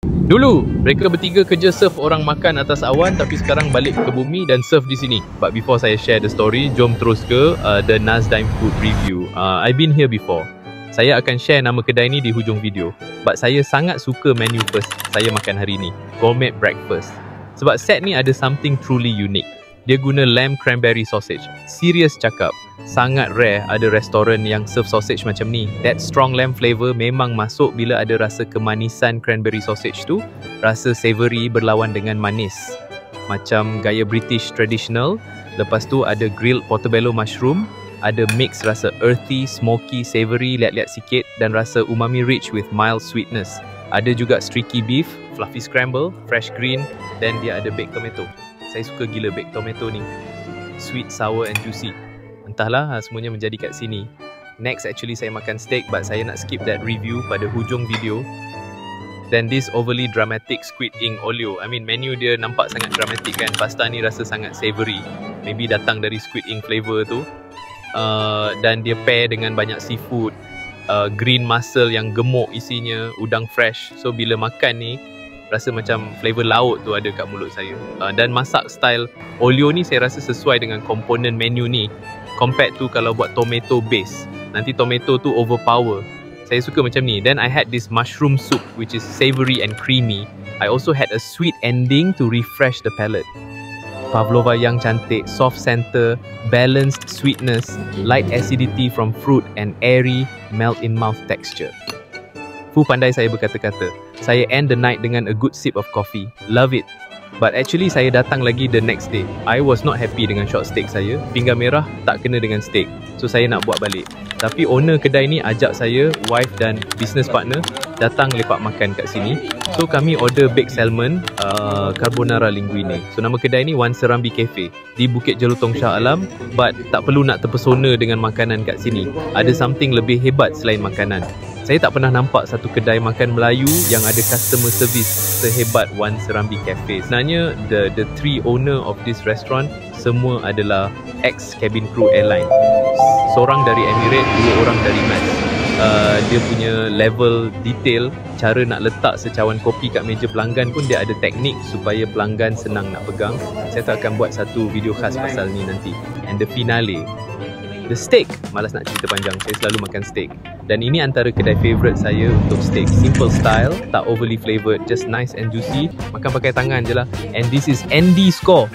Dulu, mereka bertiga kerja surf orang makan atas awan, tapi sekarang balik ke bumi dan surf di sini. But before saya share the story, jom terus ke the Nasdime food review. I've been here before. Saya akan share nama kedai ni di hujung video. But saya sangat suka menu first saya makan hari ni, gourmet breakfast. Sebab set ni ada something truly unique. Dia guna lamb cranberry sausage. Serius cakap, sangat rare ada restoran yang serve sausage macam ni. That strong lamb flavour memang masuk bila ada rasa kemanisan cranberry sausage tu. Rasa savoury berlawan dengan manis, macam gaya British traditional. Lepas tu ada grilled portobello mushroom. Ada mix rasa earthy, smoky, savoury, liat-liat sikit. Dan rasa umami rich with mild sweetness. Ada juga streaky beef, fluffy scramble, fresh green. Dan dia ada baked tomato. Saya suka gila baked tomato ni. Sweet, sour and juicy. Entahlah, semuanya menjadi kat sini. Next actually saya makan steak, but saya nak skip that review pada hujung video. Then this overly dramatic squid ink olio. I mean, menu dia nampak sangat dramatic kan. Pasta ni rasa sangat savoury. Maybe datang dari squid ink flavour tu. Dan dia pair dengan banyak seafood. Green mussel yang gemuk isinya. Udang fresh. So bila makan ni, rasa macam flavor laut tu ada kat mulut saya. Dan masak style olio ni saya rasa sesuai dengan komponen menu ni. Compared to kalau buat tomato base, nanti tomato tu overpower. Saya suka macam ni. Then I had this mushroom soup which is savoury and creamy. I also had a sweet ending to refresh the palate. Pavlova yang cantik, soft center, balanced sweetness, light acidity from fruit and airy melt in mouth texture. Pandai saya berkata-kata. Saya end the night dengan a good sip of coffee. Love it. But actually saya datang lagi the next day. I was not happy dengan short steak saya. Pinggan merah tak kena dengan steak. So saya nak buat balik. Tapi owner kedai ni ajak saya, wife dan business partner datang lepak makan kat sini. So kami order baked salmon, carbonara linguine. So nama kedai ni Wan Serambi Cafe di Bukit Jelutong Shah Alam. But tak perlu nak terpesona dengan makanan kat sini. Ada something lebih hebat selain makanan. Saya tak pernah nampak satu kedai makan Melayu yang ada customer service sehebat Wan Serambi Cafe. Sebenarnya the three owner of this restaurant semua adalah ex-cabin crew airline. Seorang dari Emirates, dua orang dari MAS. Dia punya level detail, cara nak letak secawan kopi kat meja pelanggan pun dia ada teknik supaya pelanggan senang nak pegang. Saya tak akan buat satu video khas pasal ni nanti. And the finale, the steak. Malas nak cerita panjang, saya selalu makan steak. Dan ini antara kedai favourite saya untuk steak. Simple style, tak overly flavoured, just nice and juicy. Makan pakai tangan je lah. And this is ND score.